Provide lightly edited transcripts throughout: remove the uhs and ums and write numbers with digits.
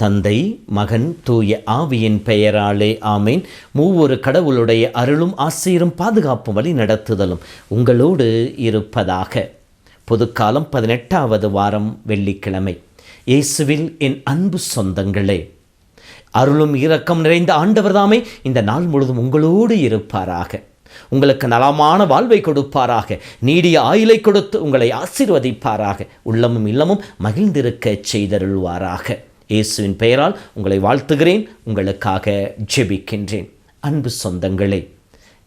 தந்தை, மகன், தூய ஆவியின் பெயராலே ஆமேன். மூவொரு கடவுளுடைய அருளும் ஆசீரும் பாதுகாப்பும் வழி நடத்துதலும் உங்களோடு இருப்பதாக. பொதுக்காலம் 18வது வாரம் வெள்ளிக்கிழமை. இயேசுவில் என் அன்பு சொந்தங்களே, அருளும் இரக்கம் நிறைந்த ஆண்டவர் தாமே இந்த நாள் முழுதும் உங்களோடு இருப்பாராக. உங்களுக்கு நலமான வாழ்வை கொடுப்பாராக. நீடிய ஆயுளை கொடுத்து உங்களை ஆசீர்வதிப்பாராக. உள்ளமும் இல்லமும் மகிழ்ந்திருக்க செய்தருள்வாராக. இயேசுவின் பெயரால் உங்களை வாழ்த்துகிறேன், உங்களுக்காக ஜெபிக்கின்றேன். அன்பு சொந்தங்களே,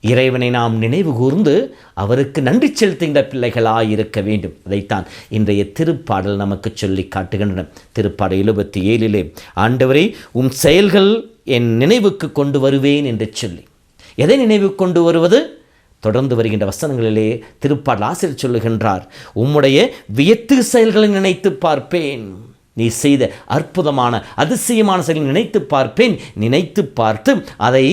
இறைவனை நாம் நினைவு கூர்ந்து அவருக்கு நன்றி செலுத்துகின்ற பிள்ளைகளாயிருக்க வேண்டும். அதைத்தான் இன்றைய திருப்பாடல் நமக்கு சொல்லி காட்டுகின்றன. திருப்பாடல் 77 ஆண்டவரே, உம் செயல்கள் என் நினைவுக்கு கொண்டு வருவேன் என்று சொல்லி. எதை நினைவு கொண்டு வருவது? தொடர்ந்து வருகின்ற வசனங்களிலே திருப்பாடல் ஆசிரியர் சொல்லுகின்றார், உம்முடைய வியத்து செயல்களை நினைத்து பார்ப்பேன். நீ செய்த அற்புதமான அதிசயமான செயல்களை நினைத்து பார்ப்பேன். நினைத்து பார்த்து அதை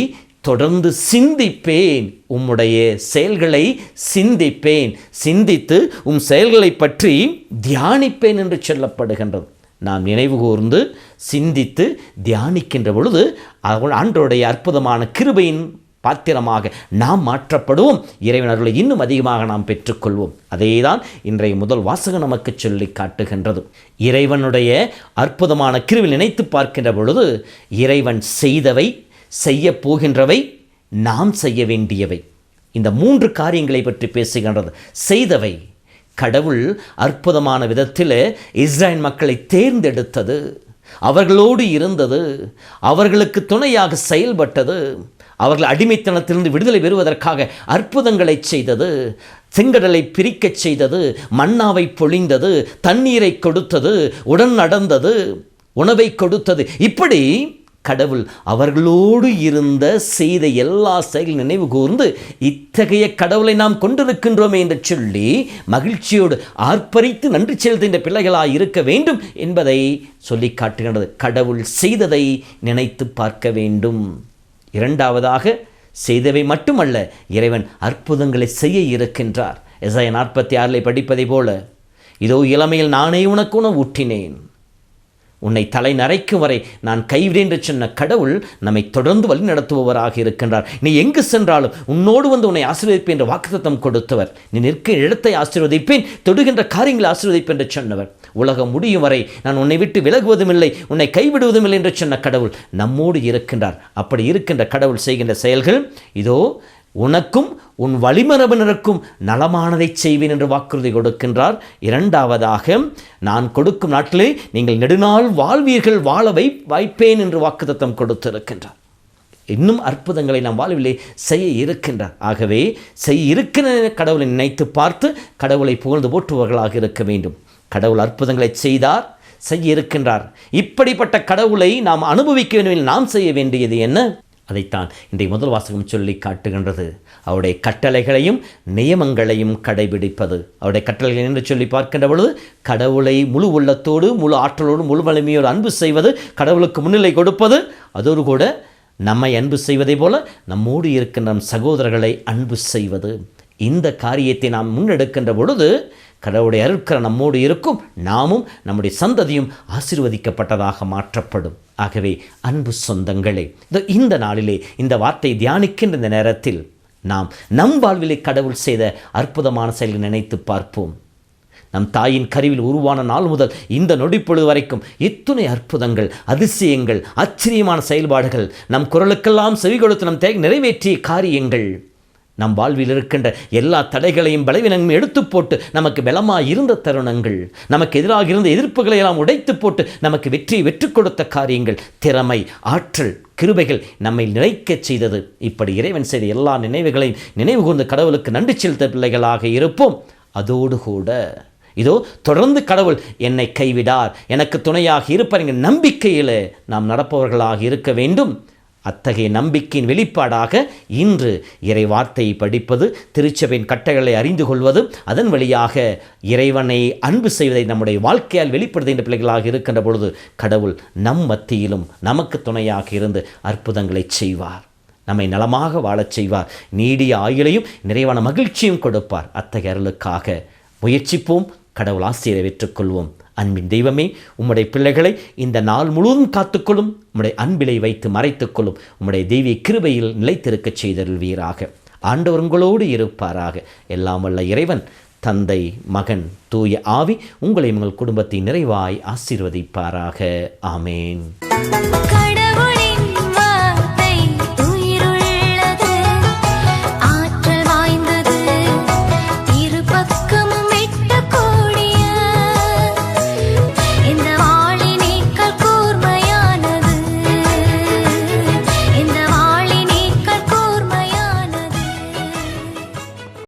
தொடர்ந்து சிந்திப்பேன். உம்முடைய செயல்களை சிந்திப்பேன். சிந்தித்து உம் செயல்களை பற்றி தியானிப்பேன் என்று சொல்லப்படுகின்றது. நாம் நினைவு கூர்ந்து சிந்தித்து தியானிக்கின்ற பொழுது ஆண்டவருடைய அற்புதமான கிருபையின் பாத்திரமாக நாம் மாற்றப்படுவோம். இறைவன் அருளை இன்னும் அதிகமாக நாம் பெற்றுக்கொள்வோம். அதேதான் இன்றைய முதல் வாசகம் நமக்கு சொல்லி காட்டுகின்றது. இறைவனுடைய அற்புதமான கிருபையை நினைத்து பார்க்கின்ற பொழுது இறைவன் செய்தவை, செய்ய போகின்றவை, நாம் செய்ய வேண்டியவை, இந்த 3 காரியங்களை பற்றி பேசுகின்றது. செய்தவை, கடவுள் அற்புதமான விதத்தில் இஸ்ரேல் மக்களை தேர்ந்தெடுத்தது, அவர்களோடு இருந்தது, அவர்களுக்கு துணையாக செயல்பட்டது, அவர்கள் அடிமைத்தனத்திலிருந்து விடுதலை பெறுவதற்காக அற்புதங்களை செய்தது, செங்கடலை பிரிக்கச் செய்தது, மன்னாவை பொழிந்தது, தண்ணீரை கொடுத்தது, உடன் நடந்தது, உணவை கொடுத்தது. இப்படி கடவுள் அவர்களோடு இருந்த செய்த எல்லா செயல் நினைவு கூர்ந்து இத்தகைய கடவுளை நாம் கொண்டிருக்கின்றோமே என்று சொல்லி மகிழ்ச்சியோடு ஆர்ப்பரித்து நன்றி செலுத்துகின்ற பிள்ளைகளாக இருக்க வேண்டும் என்பதை சொல்லி காட்டுகின்றது. கடவுள் செய்ததை நினைத்து பார்க்க வேண்டும். இரண்டாவதாக, செய்தவை மட்டுமல்ல, இறைவன் அற்புதங்களை செய்ய இருக்கின்றார். எசாயா 46 படிப்பதை போல, இதோ இளமையில் நானே உனக்கு உணவு ஊட்டினேன், உன்னை தலை நரைக்கும் வரை நான் கைவிடேன் என்று சொன்ன கடவுள் நம்மை தொடர்ந்து வழி நடத்துபவராக இருக்கின்றார். நீ எங்கு சென்றாலும் உன்னோடு வந்து உன்னை ஆசீர்வதிப்பேன் என்ற வாக்குத்தத்தம் கொடுத்தவர். நீ நிற்கிற இடத்தை ஆசீர்வதிப்பேன், தொடுகின்ற காரியங்களை ஆசீர்வதிப்பேன் என்று சொன்னவர். உலகம் முடியும் வரை நான் உன்னை விட்டு விலகுவதும் இல்லை, உன்னை கைவிடுவதும் இல்லை என்று சொன்ன கடவுள் நம்மோடு இருக்கின்றார். அப்படி இருக்கின்ற கடவுள் செய்கின்ற செயல்கள், இதோ உனக்கும் உன் வழிமரபினருக்கும் நலமானதை செய்வேன் என்று வாக்குறுதி கொடுக்கின்றார். இரண்டாவதாக, நான் கொடுக்கும் நாட்டிலே நீங்கள் நெடுநாள் வாழ்வீர்கள், வாழ வைப்பேன் என்று வாக்குத்தத்தம் கொடுத்திருக்கின்றார். இன்னும் அற்புதங்களை நாம் வாழ்விலே செய்ய இருக்கின்றார். ஆகவே செய்ய இருக்கின்ற கடவுளை நினைத்து பார்த்து கடவுளை புகழ்ந்து போற்றுவர்களாக இருக்க வேண்டும். கடவுள் அற்புதங்களை செய்தார், செய்ய இருக்கின்றார். இப்படிப்பட்ட கடவுளை நாம் அனுபவிக்க வேண்டும். நாம் செய்ய வேண்டியது என்ன? அதைத்தான் இன்றைய முதல் வாசகம் சொல்லி காட்டுகின்றது. அவருடைய கட்டளைகளையும் நியமங்களையும் கடைபிடிப்பது. அவருடைய கட்டளைகள் என்று சொல்லி பார்க்கின்ற பொழுது கடவுளை முழு உள்ளத்தோடு, முழு ஆற்றலோடு, முழு வலிமையோடு அன்பு செய்வது, கடவுளுக்கு முன்னிலை கொடுப்பது, அதோடு கூட நம்மை அன்பு செய்வதை போல நம்மோடு இருக்கின்ற நம் சகோதரர்களை அன்பு செய்வது. இந்த காரியத்தை நாம் முன்னெடுக்கின்ற பொழுது கடவுளுடைய அருட்கர நம்மோடு இருக்கும், நாமும் நம்முடைய சந்ததியும் ஆசீர்வதிக்கப்பட்டதாக மாற்றப்படும். ஆகவே அன்பு சொந்தங்களே, இந்த நாளிலே இந்த வார்த்தை தியானிக்கின்ற இந்த நேரத்தில் நாம் நம் வாழ்விலே கடவுள் செய்த அற்புதமான செயலை நினைத்து பார்ப்போம். நம் தாயின் கருவில் உருவான நாள் முதல் இந்த நொடிப்பொழுது வரைக்கும் எத்துணை அற்புதங்கள், அதிசயங்கள், ஆச்சரியமான செயல்பாடுகள், நம் குரலுக்கெல்லாம் செவி கொடுத்து நம் நிறைவேற்றிய காரியங்கள், நம் வாழ்வில் இருக்கின்ற எல்லா தடைகளையும் பலவீனங்களையும் எடுத்து போட்டு நமக்கு பலமாக இருந்த தருணங்கள், நமக்கு எதிராக இருந்த எதிர்ப்புகளை எல்லாம் உடைத்து போட்டு நமக்கு வெற்றி கொடுத்த காரியங்கள், திறமை, ஆற்றல், கிருபைகள் நம்மை நினைக்கச் செய்தது. இப்படி இறைவன் செய்த எல்லா நினைவுகளையும் நினைவு கூர்ந்து கடவுளுக்கு நன்றி செலுத்த பிள்ளைகளாக இருப்போம். அதோடு கூட இதோ தொடர்ந்து கடவுள் என்னை கைவிடார், எனக்கு துணையாக இருப்பார் என்கிற நம்பிக்கையில் நாம் நடப்பவர்களாக இருக்க வேண்டும். அத்தகைய நம்பிக்கையின் வெளிப்பாடாக இன்று இறை வார்த்தையை படிப்பது, திருச்சபையின் கட்டளைகளை அறிந்து கொள்வது, அதன் வழியாக இறைவனை அன்பு செய்வதை நம்முடைய வாழ்க்கையால் வெளிப்படுத்துகின்ற பிள்ளைகளாக இருக்கின்ற பொழுது கடவுள் நம் மத்தியிலும் நமக்கு துணையாக இருந்து அற்புதங்களை செய்வார். நம்மை நலமாக வாழச் செய்வார். நீடிய ஆயுளையும் நிறைவான மகிழ்ச்சியும் கொடுப்பார். அத்தகைய அருளுக்காக முயற்சிப்போம். கடவுள் ஆசீரை பெற்றுக்கொள்வோம். அன்பின் தெய்வமே, உம்முடைய பிள்ளைகளை இந்த நாள் முழுவதும் காத்துக்கொள்ளும். உம்முடைய அன்பிலை வைத்து மறைத்துக்கொள்ளும். உம்முடைய தெய்வீக கிருபையில் நிலைத்திருக்கச் செய்தருள்வீராக. ஆண்டவர் உங்களோடு இருப்பாராக. எல்லாம் வல்ல இறைவன் தந்தை, மகன், தூய ஆவி உங்களை உங்கள் குடும்பத்தை நிறைவாய் ஆசீர்வதிப்பாராக. ஆமேன்.